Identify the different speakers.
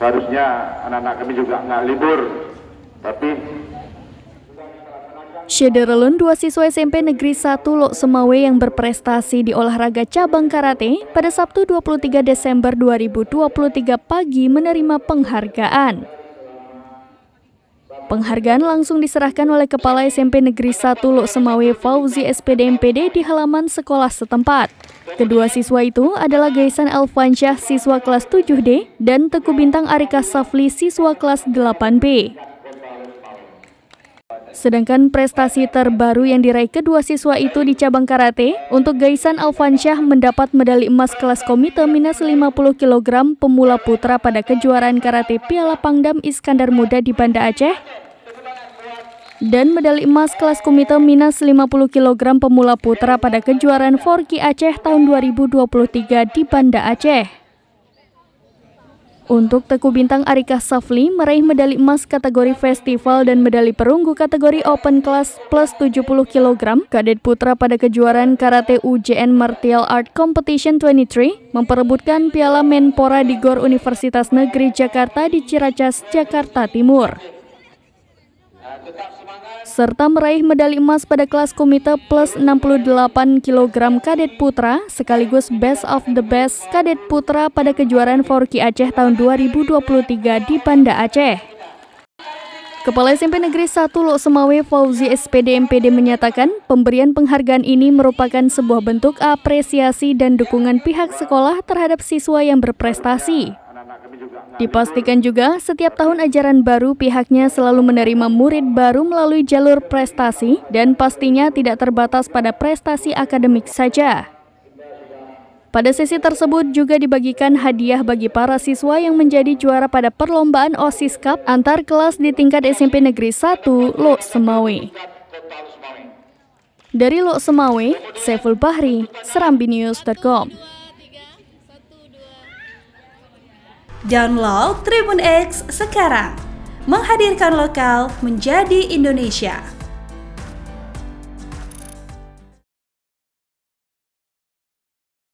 Speaker 1: Seharusnya anak-anak kami juga nggak libur, tapi
Speaker 2: Syederelun, 2 siswa SMP Negeri 1 Lok Semawe yang berprestasi di olahraga cabang karate pada Sabtu 23 Desember 2023 pagi menerima penghargaan. Penghargaan langsung diserahkan oleh Kepala SMP Negeri 1 Lok Semawe Fauzi SPD MPD di halaman sekolah setempat. Kedua siswa itu adalah Gaisan Elfansyah siswa kelas 7D dan Teguh Bintang Arika Safli siswa kelas 8B. Sedangkan prestasi terbaru yang diraih kedua siswa itu di cabang karate, untuk Gaisan Elfansyah mendapat medali emas kelas komite minus 50 kg pemula putra pada kejuaraan karate Piala Pangdam Iskandar Muda di Banda Aceh, dan medali emas kelas komite minus 50 kg pemula putra pada kejuaraan Forki Aceh tahun 2023 di Banda Aceh. Untuk Teguh Bintang Arika Safli meraih medali emas kategori festival dan medali perunggu kategori open class plus 70 kg kadet putra pada kejuaraan karate UJN Martial Art Competition 23 memperebutkan Piala Menpora di GOR Universitas Negeri Jakarta di Ciracas, Jakarta Timur. Serta meraih medali emas pada kelas komite plus 68 kg kadet putra sekaligus Best of the Best kadet putra pada kejuaraan Forki Aceh tahun 2023 di Banda Aceh. Kepala SMP Negeri 1 Lok Semawe Fauzi SPD MPD menyatakan pemberian penghargaan ini merupakan sebuah bentuk apresiasi dan dukungan pihak sekolah terhadap siswa yang berprestasi. Dipastikan juga, setiap tahun ajaran baru pihaknya selalu menerima murid baru melalui jalur prestasi dan pastinya tidak terbatas pada prestasi akademik saja. Pada sesi tersebut juga dibagikan hadiah bagi para siswa yang menjadi juara pada perlombaan OSIS Cup antar kelas di tingkat SMP Negeri 1 Lok Semawe. Dari Lok Semawe, Saiful Bahri, serambinews.com.
Speaker 3: Download Tribun X sekarang, menghadirkan lokal menjadi Indonesia.